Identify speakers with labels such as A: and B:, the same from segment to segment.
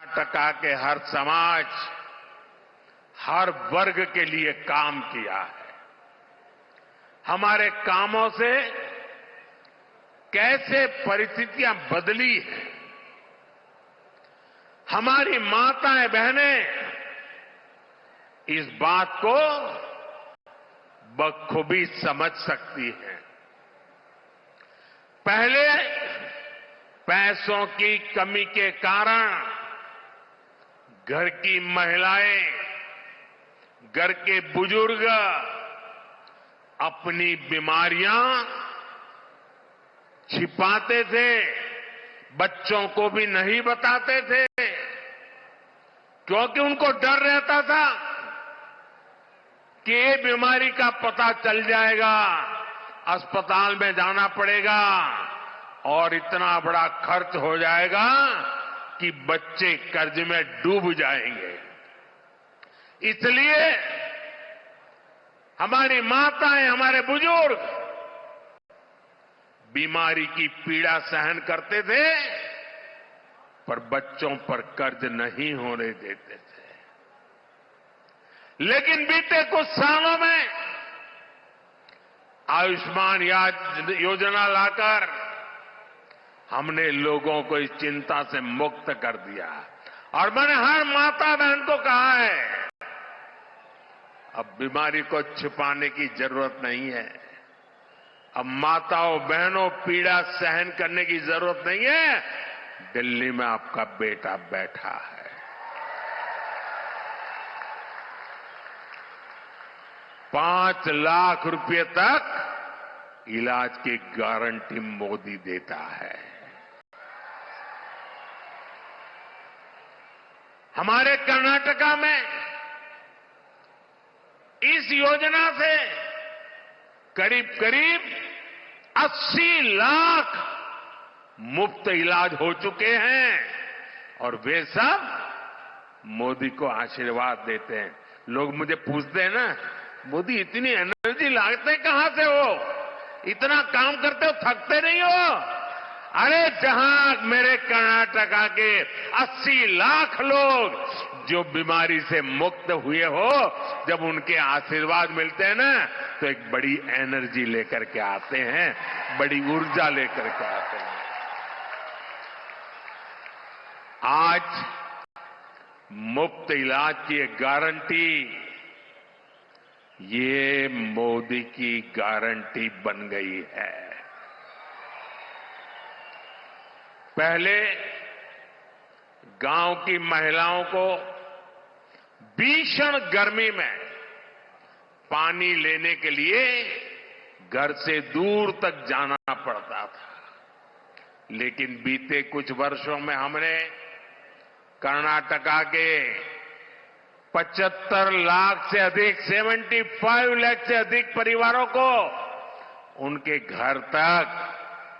A: कर्नाटका के हर समाज, हर वर्ग के लिए काम किया है। हमारे कामों से कैसे परिस्थितियां बदली हैं, हमारी माताएं बहनें इस बात को बखूबी समझ सकती हैं। पहले पैसों की कमी के कारण घर की महिलाएं, घर के बुजुर्ग अपनी बीमारियां छिपाते थे, बच्चों को भी नहीं बताते थे, क्योंकि उनको डर रहता था कि ये बीमारी का पता चल जाएगा, अस्पताल में जाना पड़ेगा और इतना बड़ा खर्च हो जाएगा कि बच्चे कर्ज में डूब जाएंगे। इसलिए हमारी माताएं, हमारे बुजुर्ग बीमारी की पीड़ा सहन करते थे, पर बच्चों पर कर्ज नहीं होने देते थे। लेकिन बीते कुछ सालों में आयुष्मान योजना लाकर हमने लोगों को इस चिंता से मुक्त कर दिया। और मैंने हर माता बहन को कहा है, अब बीमारी को छिपाने की जरूरत नहीं है। अब माताओं बहनों पीड़ा सहन करने की जरूरत नहीं है। दिल्ली में आपका बेटा बैठा है, 5 लाख रुपए तक इलाज की गारंटी मोदी देता है। हमारे कर्नाटका में इस योजना से करीब करीब 80 लाख मुफ्त इलाज हो चुके हैं और वे सब मोदी को आशीर्वाद देते हैं। लोग मुझे पूछते हैं ना, मोदी इतनी एनर्जी लाते कहां से हो, इतना काम करते हो, थकते नहीं हो? अरे जहां मेरे कर्नाटका के 80 लाख लोग जो बीमारी से मुक्त हुए हो, जब उनके आशीर्वाद मिलते हैं ना, तो एक बड़ी एनर्जी लेकर के आते हैं, बड़ी ऊर्जा लेकर के आते हैं। आज मुफ्त इलाज की एक गारंटी, ये मोदी की गारंटी बन गई है। पहले गांव की महिलाओं को भीषण गर्मी में पानी लेने के लिए घर से दूर तक जाना पड़ता था। लेकिन बीते कुछ वर्षों में हमने कर्नाटका के 75 लाख से अधिक, 75 लाख से अधिक परिवारों को उनके घर तक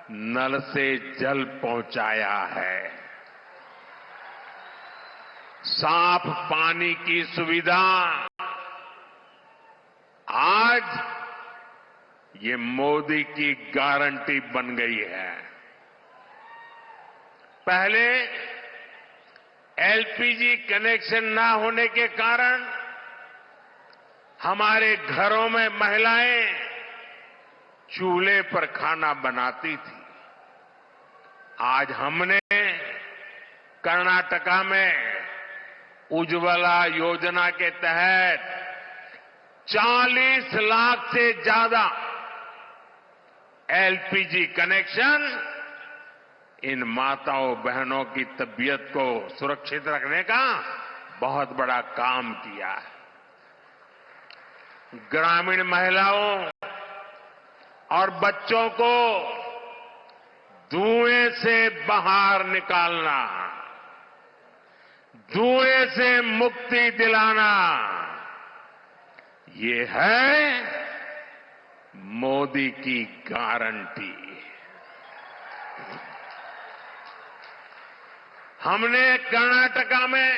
A: नल से जल पहुंचाया है। साफ पानी की सुविधा आज ये मोदी की गारंटी बन गई है। पहले एलपीजी कनेक्शन ना होने के कारण हमारे घरों में महिलाएं चूल्हे पर खाना बनाती थी। आज हमने कर्नाटका में उज्ज्वला योजना के तहत 40 लाख से ज्यादा एलपीजी कनेक्शन इन माताओं बहनों की तबीयत को सुरक्षित रखने का बहुत बड़ा काम किया है। ग्रामीण महिलाओं और बच्चों को धुएं से बाहर निकालना, धुएं से मुक्ति दिलाना, ये है मोदी की गारंटी। हमने कर्नाटका में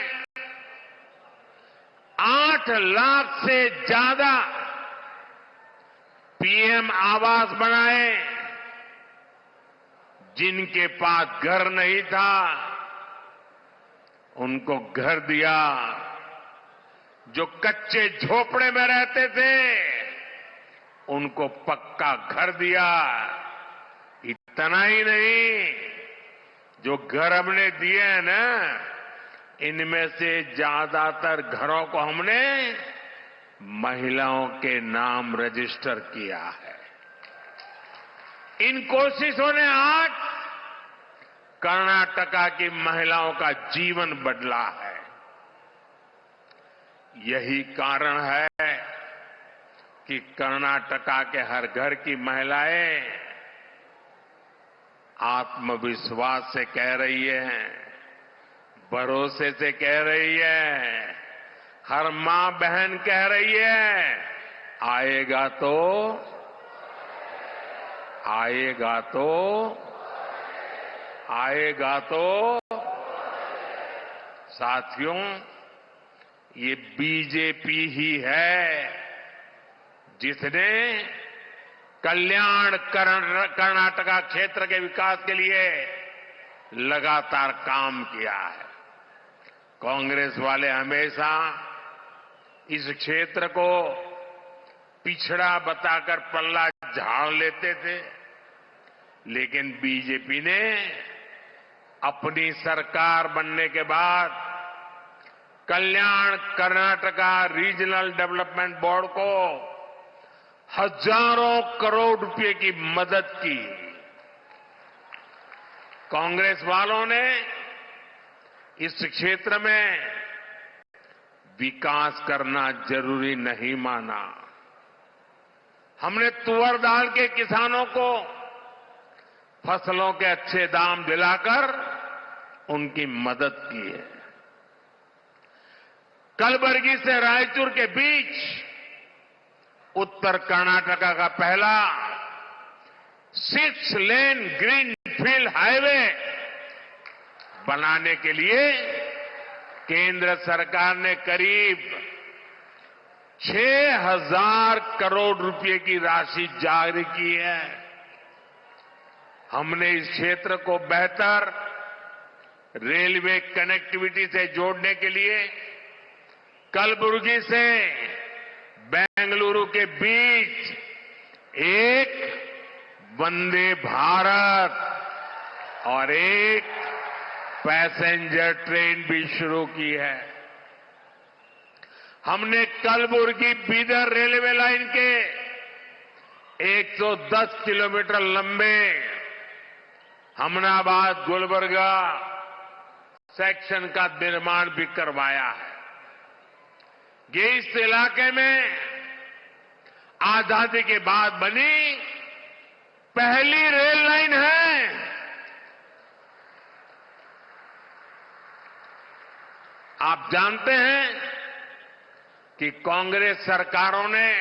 A: 8 लाख से ज्यादा पीएम आवास बनाए। जिनके पास घर नहीं था, उनको घर दिया, जो कच्चे झोपड़े में रहते थे उनको पक्का घर दिया। इतना ही नहीं, जो घर हमने दिए हैं ना, इनमें से ज्यादातर घरों को हमने महिलाओं के नाम रजिस्टर किया है। इन कोशिशों ने आज कर्नाटका की महिलाओं का जीवन बदला है। यही कारण है कि कर्नाटका के हर घर की महिलाएं आत्मविश्वास से कह रही है, भरोसे से कह रही है, हर मां बहन कह रही है, आएगा तो आएगा तो आएगा तो। साथियों, ये बीजेपी ही है जिसने कल्याण कर्नाटका क्षेत्र के विकास के लिए लगातार काम किया है। कांग्रेस वाले हमेशा इस क्षेत्र को पिछड़ा बताकर पल्ला झाड़ लेते थे, लेकिन बीजेपी ने अपनी सरकार बनने के बाद कल्याण कर्नाटका रीजनल डेवलपमेंट बोर्ड को हजारों करोड़ रुपए की मदद की। कांग्रेस वालों ने इस क्षेत्र में विकास करना जरूरी नहीं माना। हमने तुअर दाल के किसानों को फसलों के अच्छे दाम दिलाकर उनकी मदद की है। कलबुर्गी से रायचूर के बीच उत्तर कर्नाटका का पहला 6 लेन ग्रीन फील्ड हाईवे बनाने के लिए केंद्र सरकार ने करीब 6,000 करोड़ रुपए की राशि जारी की है। हमने इस क्षेत्र को बेहतर रेलवे कनेक्टिविटी से जोड़ने के लिए कलबुर्गी से बेंगलुरु के बीच एक वंदे भारत और एक पैसेंजर ट्रेन भी शुरू की है। हमने कलबुर्गी बीदर रेलवे लाइन के 110 किलोमीटर लंबे हमनाबाद गुलबर्गा सेक्शन का निर्माण भी करवाया है। ये इस इलाके में आजादी के बाद बनी पहली रेल लाइन है। आप जानते हैं कि कांग्रेस सरकारों ने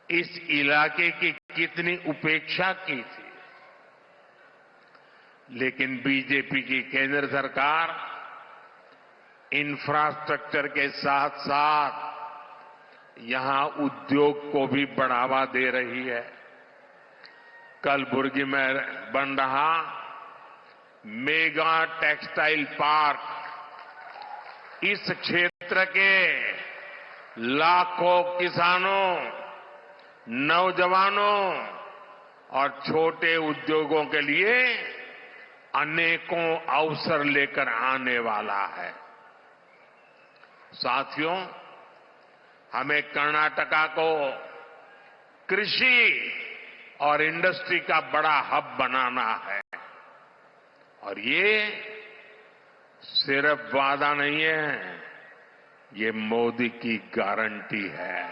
A: इस इलाके की कितनी उपेक्षा की थी, लेकिन बीजेपी की केंद्र सरकार इंफ्रास्ट्रक्चर के साथ साथ यहां उद्योग को भी बढ़ावा दे रही है। कलबुर्गी में बन रहा मेगा टेक्सटाइल पार्क इस क्षेत्र के लाखों किसानों, नौजवानों और छोटे उद्योगों के लिए अनेकों अवसर लेकर आने वाला है। साथियों, हमें कर्नाटका को कृषि और इंडस्ट्री का बड़ा हब बनाना है, और ये सिर्फ वादा नहीं है, ये मोदी की गारंटी है।